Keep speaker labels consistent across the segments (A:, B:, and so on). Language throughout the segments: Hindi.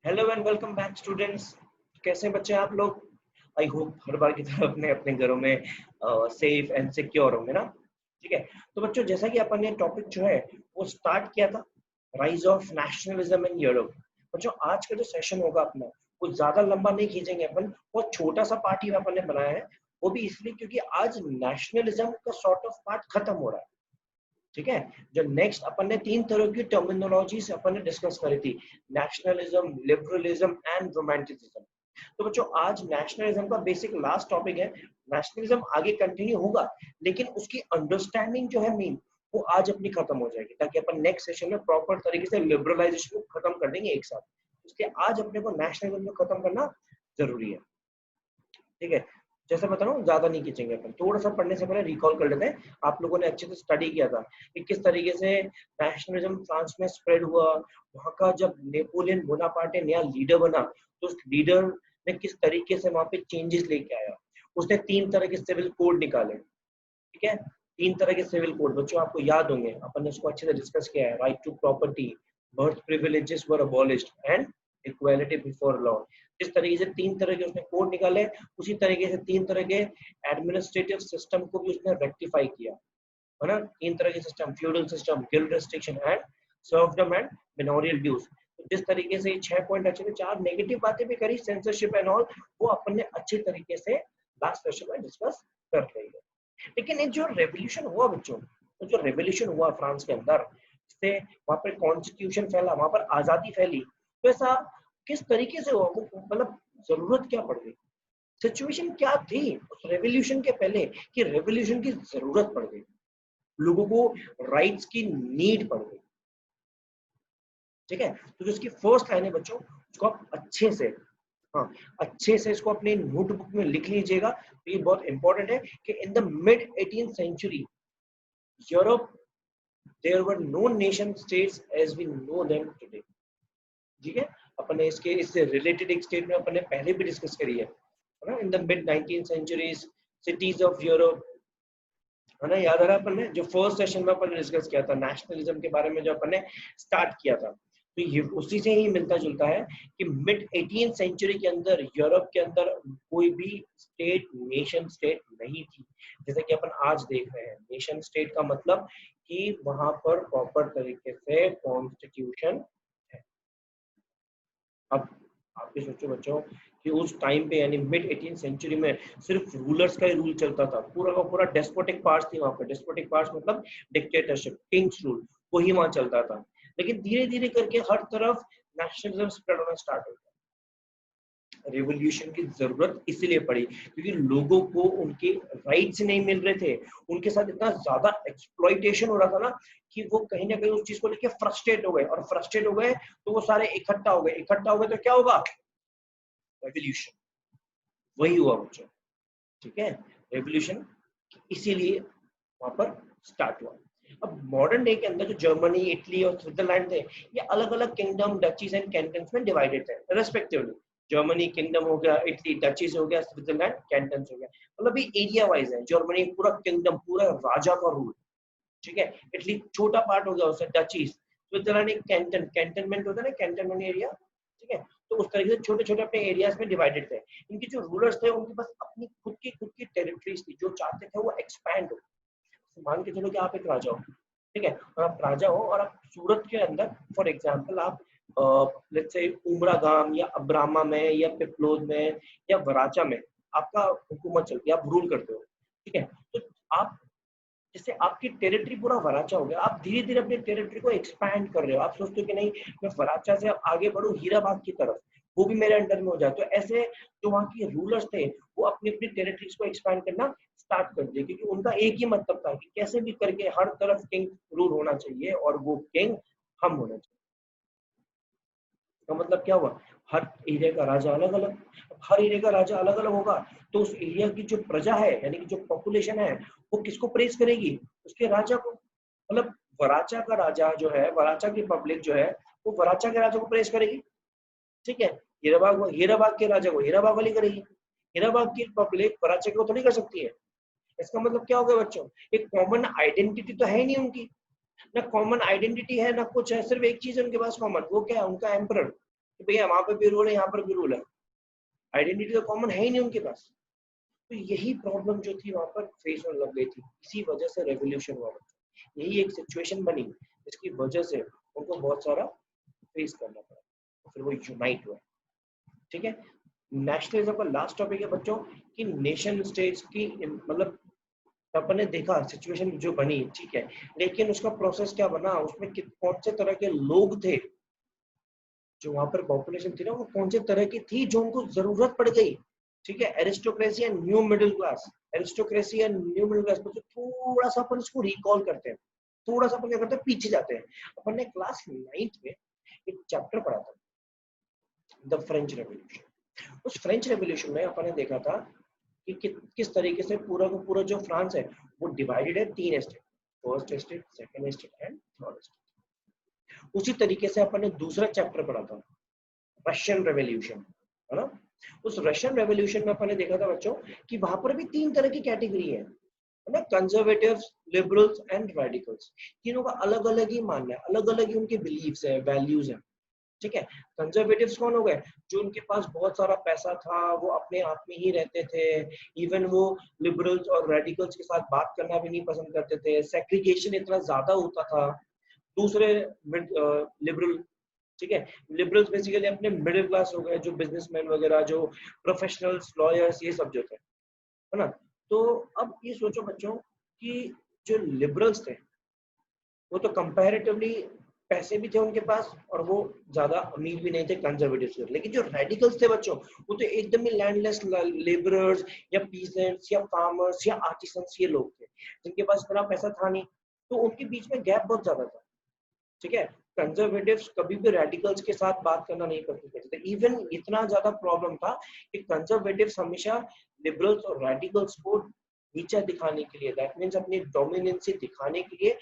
A: Hello and welcome back students. कैसे हैं बच्चे आप लोग? आई होप हर बार की तरह अपने अपने घरों में सेफ एंड सिक्योर होंगे ना। ठीक है। तो बच्चों, जैसा कि अपन ने टॉपिक जो है वो स्टार्ट किया था, rise of nationalism in Europe. बच्चों, आज का जो सेशन होगा अपना वो ज्यादा लंबा नहीं खींचेंगे अपन, बहुत छोटा सा पार्ट ही अपन ने बनाया है। वो भी इसलिए क्योंकि आज नेशनलिज्म का सॉर्ट ऑफ पार्ट खत्म हो रहा है। ठीक है। जो नेक्स्ट अपन ने तीन तरह की टर्मिनोलॉजीज अपन ने डिस्कस करी थी, नेशनलिज्म, लिबरलिज्म एंड रोमांटिसिज्म। तो बच्चों, आज नेशनलिज्म का बेसिक लास्ट टॉपिक है। नेशनलिज्म आगे कंटिन्यू होगा, लेकिन उसकी अंडरस्टैंडिंग जो है मेन, वो आज अपनी खत्म हो जाएगी, ताकि अपन नेक्स्ट सेशन में प्रॉपर तरीके से लिबरलाइजेशन को खत्म कर देंगे एक साथ। इसलिए आज अपने को नेशनलिज्म को खत्म करना जरूरी है। ठीक है। जैसे बता रहा हूँ, ज्यादा नहीं खींचेंगे अपन, थोड़ा सा पढ़ने से पहले रिकॉल कर लेते हैं। आप लोगों ने अच्छे से स्टडी किया था कि किस तरीके से नेशनलिज्म फ्रांस में स्प्रेड हुआ। वहां का जब नेपोलियन बोनापार्टे नया लीडर बना, तो उस लीडर ने किस तरीके से वहां पे चेंजेस लेके आया। उसने तीन तरह के सिविल कोड निकाले। ठीक है। तीन तरह के सिविल कोड बच्चों आपको याद होंगे, अपन ने उसको अच्छे से डिस्कस किया है। Right to property, birth privileges were abolished and equality before law. जिस तरीके से तीन तरह के उसने कोड निकाले, उसी तरीके से तीन तरह के एडमिनिस्ट्रेटिव सिस्टम को भी उसने रेक्टिफाई किया, है ना। तीन तरह के system, feudal system, guild restriction and serfdom and manorial dues. जिस तरीके से 6 पॉइंट अच्छे से, चार नेगेटिव बातें भी करी, सेंसरशिप एंड ऑल, वो अपन ने अच्छे तरीके से लास्ट सेशन में डिस्कस कर रही है। लेकिन ये जो रेवोल्यूशन हुआ बच्चों, तो जो रेवोल्यूशन हुआ फ्रांस के अंदर, इससे वहां पर कॉन्स्टिट्यूशन फैला, वहां पर आजादी फैली, तो ऐसा किस तरीके से हुआ? मतलब जरूरत क्या पड़ गई, सिचुएशन क्या थी उस रेवोल्यूशन के पहले कि रेवोल्यूशन की जरूरत पड़ गई, लोगों को राइट्स की नीड पड़ गई। ठीक है। तो जो इसकी फर्स्ट लाइन है बच्चों, उसको आप अच्छे से, हाँ, अच्छे से इसको अपने नोटबुक में लिख लीजिएगा। तो ये बहुत इंपॉर्टेंट है कि in the mid 18th century Europe there were no nation states as we know them today. ठीक है। अपन ने इससे रिलेटेड एक स्टेट में अपन ने पहले भी डिस्कस करी है ना, in the mid 19th centuries cities of Europe, है ना। याद आ रहा है अपन ने जो फर्स्ट सेशन में अपन ने डिस्कस किया था नेशनलिज्म के बारे में, जो अपन ने स्टार्ट किया था, तो ये उसी से ही मिलता जुलता है कि मिड 18th सेंचुरी के अंदर यूरोप के अंदर कोई भी स्टेट, नेशन स्टेट नहीं थी। जैसे कि अपन आज देख रहे हैं, नेशन स्टेट का मतलब कि वहां पर प्रॉपर तरीके से कॉन्स्टिट्यूशन है। अब आप भी सोचो बच्चों कि उस टाइम पे यानी मिड 18th सेंचुरी में सिर्फ रूलर्स का ही रूल चलता था, पूरा का पूरा डेस्पोटिक पार्ट्स थी वहां पे। डेस्पोटिक पार्ट्स मतलब डिक्टेटरशिप, किंग्स रूल, वही वहां चलता था। लेकिन धीरे धीरे करके हर तरफ नेशनलिज्म स्प्रेड होना स्टार्ट हो गया। रेवोल्यूशन की जरूरत इसीलिए पड़ी क्योंकि लोगों को उनके राइट्स नहीं मिल रहे थे, उनके साथ इतना ज्यादा एक्सप्लॉइटेशन हो रहा था ना, कि वो कहीं ना कहीं उस चीज को लेके फ्रस्ट्रेट हो गए, और फ्रस्ट्रेट हो गए तो वो सारे इकट्ठा हो गए। इकट्ठा हो गए तो क्या होगा? रेवोल्यूशन। वही हुआ बच्चों। ठीक है। रेवोल्यूशन इसीलिए वहां पर स्टार्ट हुआ। अब मॉडर्न डे के अंदर जो जर्मनी, इटली और स्विट्जरलैंड थे, ये अलग अलग किंगडम, डचीज एंड कैंटन्स में डिवाइडेड थे रेस्पेक्टिवली। जर्मनी किंगडम हो गया, इटली डचीज हो गया, स्विट्जरलैंड कैंटन्स हो गया। मतलब ये एरिया वाइज है। जर्मनी पूरा किंगडम, पूरा राजा का रूल। ठीक है। इटली छोटा पार्ट हो गया उससे, डचीज। स्विट्जरलैंड एक कैंटन, कैंटनमेंट होता है ना, कैंटनमेंट एरिया। ठीक है। तो उस तरीके से छोटे छोटे अपने एरियाज में डिवाइडेड थे। इनके जो रूलर्स थे, उनके पास अपनी खुद की टेरिटरीज थी, जो चाहते थे वो एक्सपैंड हो। मान के चलो कि आप एक राजा हो, ठीक है, और आप राजा हो और आप सूरत के अंदर, फॉर एग्जांपल, आप लेट्स से उमरा गांव या अब्रामा में या पिपलोद में या वराचा में आपका हुकूमत चलती है, आप रूल करते हो। ठीक है। तो आप, जैसे आपकी टेरिटरी पूरा वराचा हो गया, आप धीरे धीरे अपनी टेरिटरी को एक्सपैंड कर रहे हो। आप सोचते हो कि नहीं, मैं वराचा से अब आगे बढ़ू हीराबाग की तरफ, वो भी मेरे अंडर में हो जाए। तो ऐसे जो वहाँ के रूलर्स थे, वो अपनी अपनी टेरिटरीज को एक्सपैंड करना स्टार्ट कर दिए, क्योंकि उनका एक ही मतलब था कि कैसे भी करके हर तरफ किंग रूल होना चाहिए, और वो किंग हम होना चाहिए। तो मतलब क्या हुआ? हर एरिया का राजा अलग अलग। हर एरिया का राजा अलग अलग होगा, तो उस एरिया की जो प्रजा है, यानी कि जो पॉपुलेशन है, वो किसको प्रेस करेगी? उसके राजा को। मतलब वराचा का राजा जो है, वराचा की पब्लिक जो है, वो वराचा के राजा को प्रेस करेगी। ठीक है। हीराबाग के राजा को हीराबाग वाली करेगी। हीराबाग की पब्लिक वराचा को थोड़ी कर सकती है। इसका मतलब क्या हो गया बच्चों? एक कॉमन आइडेंटिटी तो है ही नहीं उनकी। ना कॉमन आइडेंटिटी है, ना कुछ है, सिर्फ एक चीज है उनके पास कॉमन, वो क्या है? उनका एम्परर। कि भैया वहां पर भी रूल है, यहाँ पर भी रूल है, आइडेंटिटी तो कॉमन है ही नहीं उनके पास। तो यही प्रॉब्लम जो थी वहां पर फेस होने लग गई थी, इसी वजह से रेवोल्यूशन हुआ। यही एक सिचुएशन बनी जिसकी वजह से उनको बहुत सारा फेस करना पड़ा, फिर वो यूनाइट हुआ। ठीक है, नेशनलिज्म का लास्ट टॉपिक है बच्चों कि नेशन स्टेट्स की मतलब अपन ने देखा सिचुएशन जो बनी, ठीक है, लेकिन उसका प्रोसेस क्या बना, उसमें कौन से तरह के लोग थे, जो वहां पर पॉपुलेशन थी ना वो कौन से तरह की थी जो उनको जरूरत पड़ गई। ठीक है, aristocracy and new middle class, aristocracy and new middle class, थोड़ा सा अपन इसको रिकॉल करते हैं, थोड़ा सा अपन क्या करते हैं, पीछे जाते हैं। अपन ने क्लास 9th में एक चैप्टर पढ़ा था, द फ्रेंच रेवोल्यूशन। उस फ्रेंच रेवोल्यूशन में अपन ने देखा था कि किस तरीके से पूरा का पूरा जो फ्रांस है वो डिवाइडेड है 3 state, first state, second state and third state. उसी तरीके से अपन ने दूसरा चैप्टर पढ़ा था, रशियन रेवोल्यूशन, है ना। उस रशियन रेवोल्यूशन में अपन ने देखा था बच्चों कि वहां पर भी 3 तरह की कैटेगरी है ना, कंजर्वेटिव्स, लिबरल्स एंड रेडिकल्स। तीनों का अलग अलग ही मानना है, अलग अलग ही उनके बिलीव्स है, वैल्यूज है। ठीक है, कंजर्वेटिव्स कौन हो गए, जो उनके पास बहुत सारा पैसा था, वो अपने आप में ही रहते थे, इवन वो लिबरल्स और रेडिकल्स के साथ बात करना भी नहीं पसंद करते थे, सेग्रीगेशन इतना ज्यादा होता था। दूसरे लिबरल, ठीक है, लिबरल्स बेसिकली अपने मिडिल क्लास हो गए, जो बिजनेसमैन वगैरह, जो प्रोफेशनल्स, लॉयर्स, ये सब जो थे, है ना। तो अब ये सोचो बच्चों कि जो लिबरल्स थे वो तो कंपैरेटिवली पैसे भी थे उनके पास और वो ज्यादा अमीर भी नहीं थे कंजर्वेटिव्स से, लेकिन जो रेडिकल्स थे बच्चों वो तो एकदम ही लैंडलेस लेबरर्स या पीसेंट्स या फार्मर्स या आर्टिसंस, ये लोग थे जिनके पास इतना पैसा था नहीं, तो उनके बीच में गैप बहुत ज्यादा था। ठीक है, कंजर्वेटिव्स कभी भी रेडिकल्स के साथ बात करना नहीं पसंद करते थे, इवन इतना ज्यादा प्रॉब्लम था कि कंजर्वेटिव्स हमेशा लिबरल्स और रेडिकल्स को नीचा दिखाने के लिए, दैट मींस अपनी डोमिनेंसी दिखाने के लिए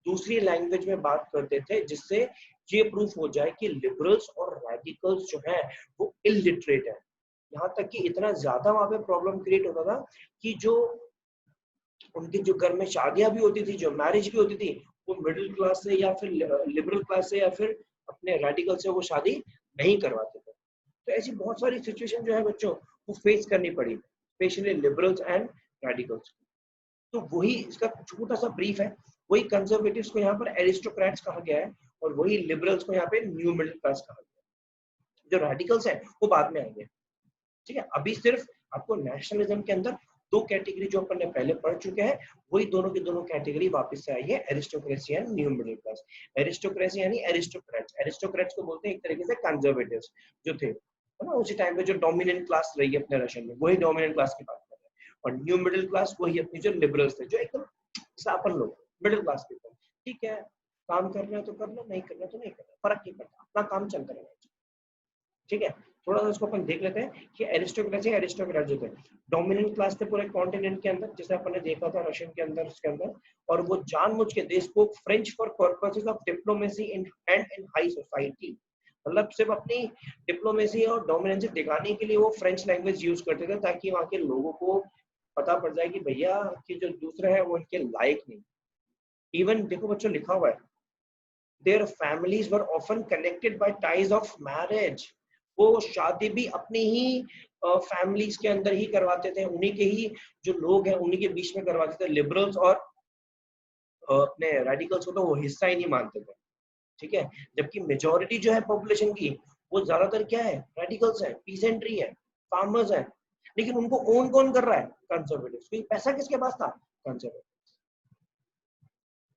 A: दूसरी लैंग्वेज में बात करते थे, जिससे ये प्रूफ हो जाए कि लिबरल्स और रेडिकल्स जो है वो इलिटरेट है। यहाँ तक कि इतना ज्यादा वहां पे प्रॉब्लम क्रिएट होता था कि जो उनके जो घर में शादियां भी होती थी, जो मैरिज भी होती थी, वो मिडिल क्लास से या फिर लिबरल क्लास से या फिर अपने रेडिकल से वो शादी नहीं करवाते थे। तो ऐसी बहुत सारी सिचुएशन जो है बच्चों वो फेस करनी पड़ी, स्पेशली लिबरल्स एंड रेडिकल्स। तो वही इसका छोटा सा ब्रीफ है, वही कंजर्वेटिव्स को यहाँ पर एरिस्टोक्रेट्स कहा गया है और वही लिबरल्स को यहाँ पे न्यू मिडिल क्लास कहा गया है। जो रेडिकल्स हैं वो बाद में आएंगे। ठीक है, अभी सिर्फ आपको नेशनलिज्म के अंदर 2 कैटेगरी जो अपन ने पहले पढ़ चुके हैं, वही दोनों की दोनों कैटेगरी वापस से आई है, aristocracy and new middle class. Aristocracy यानी एरिस्टोक्रेट्स, एरिस्टोक्रेट्स को बोलते हैं एक तरीके से कंजर्वेटिव्स जो थे, है ना, उसी टाइम पे जो डोमिनेंट क्लास रही है अपने रशियन में, वही डोमिनेंट क्लास की बात कर रहे हैं। और न्यू मिडिल क्लास वही अपनी जो लिबरल्स थे, जो एकदम अपन लोग मिडिल क्लास पीपल, ठीक है, काम करना है तो करना, नहीं करना तो नहीं करना, फर्क नहीं पड़ता, अपना काम चलता रहना। ठीक है, थोड़ा सा उसको अपन देख लेते हैं कि एरिस्टोक्रेसी, एरिस्टोक्रेट जो थे डोमिनेंट क्लास थे पूरे कॉन्टिनेंट के अंदर, जैसे अपन ने देखा था रशियन के अंदर, उसके अंदर, और वो जानबूझ के they spoke French for purposes of diplomacy in and in high society, मतलब सिर्फ अपनी डिप्लोमेसी और डोमिनेंसी दिखाने के लिए वो फ्रेंच लैंग्वेज यूज करते थे, ताकि वहां के लोगों को पता पड़ जाए कि भैया कि जो दूसरे हैं वो इनके लायक नहीं। इवन देखो बच्चों लिखा हुआ है, their families were often connected by ties of marriage, वो शादी भी अपनी ही फैमिलीज के अंदर ही करवाते थे, उन्हीं के ही जो लोग हैं उन्हीं के बीच में करवाते थे। लिबरल्स और अपने रेडिकल्स को तो वो हिस्सा ही नहीं मानते थे। ठीक है, जबकि मेजोरिटी जो है पॉपुलेशन की वो ज्यादातर क्या है, रेडिकल्स है, पीसेंट्री है, फार्मर्स है, लेकिन उनको ओन कौन कर रहा है, कंजर्वेटिव्स। क्योंकि पैसा किसके पास था, कंजर्वेटिव।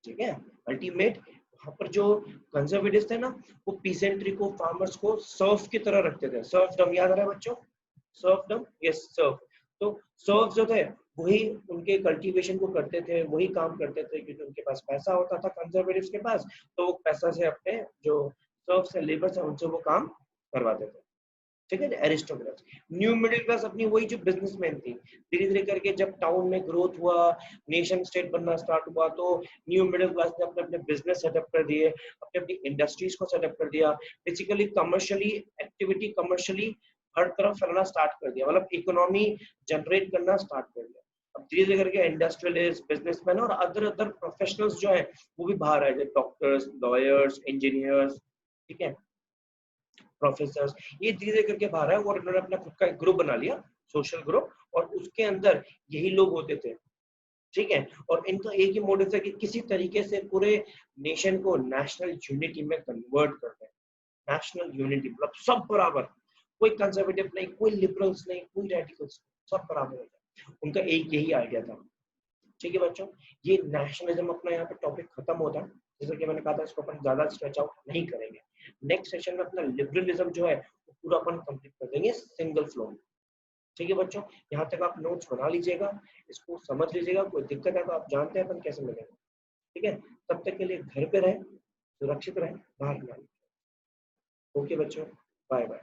A: ठीक है, अल्टीमेट वहां पर जो कंजर्वेटिव्स थे ना, वो पीसेंट्री को, फार्मर्स को सर्फ की तरह रखते थे। सर्फडम याद आ रहा है बच्चों, सर्फडम, यस सर्फ। तो सर्फ जो थे वही उनके कल्टीवेशन को करते थे, वही काम करते थे, क्योंकि उनके पास पैसा होता था कंजर्वेटिव्स के पास, तो वो पैसा से अपने जो सर्फ से लेबर है उनसे वो काम करवाते थे। ठीक है, एरिस्टोक्रेट्स। न्यू मिडिल क्लास अपनी वही जो बिजनेसमैन थी, धीरे धीरे करके जब टाउन में ग्रोथ हुआ, नेशन स्टेट बनना स्टार्ट हुआ, तो न्यू मिडिल क्लास ने अपने अपने बिजनेस सेटअप कर दिए, अपने अपनी इंडस्ट्रीज को सेटअप कर दिया, बेसिकली कमर्शियली एक्टिविटी, कमर्शियली हर तरफ फैलना स्टार्ट कर दिया, मतलब इकोनॉमी जनरेट करना स्टार्ट कर दिया। अब धीरे धीरे करके इंडस्ट्रियलिस्ट, बिजनेसमैन और अदर अदर प्रोफेशनल्स जो है वो भी बाहर आए थे, डॉक्टर्स, लॉयर्स, इंजीनियर्स। ठीक है, प्रोफेसर्स, ये धीरे करके बाहर आए और इन्होंने अपना खुद का एक ग्रुप बना लिया, सोशल ग्रुप, और उसके अंदर यही लोग होते थे, ठीक है। और इनका एक ही मोटिव था कि किसी तरीके से पूरे नेशन को नेशनल यूनिटी में कन्वर्ट कर दें। नेशनल यूनिटी मतलब सब बराबर, कोई कंजर्वेटिव नहीं, कोई लिबरल्स नहीं, कोई रेडिकल्स, सब बराबर हो जाए। उनका एक यही आइडिया था, ठीक है बच्चों। ये नेशनलिज्म अपना यहाँ पे टॉपिक खत्म होता है, जैसे कि मैंने कहा था इसको अपन ज्यादा स्ट्रेच आउट नहीं करेंगे। नेक्स्ट सेशन में अपना लिबरलिज्म जो है वो पूरा अपन कंप्लीट कर देंगे सिंगल फ्लो में, ठीक है बच्चों। यहाँ तक आप नोट्स बना लीजिएगा, इसको समझ लीजिएगा, कोई दिक्कत है तो आप जानते हैं अपन कैसे मिलेंगे, ठीक है। तब तक के लिए घर पे रहें, सुरक्षित रहें, बाहर ना आए। ओके बच्चों, बाय बाय।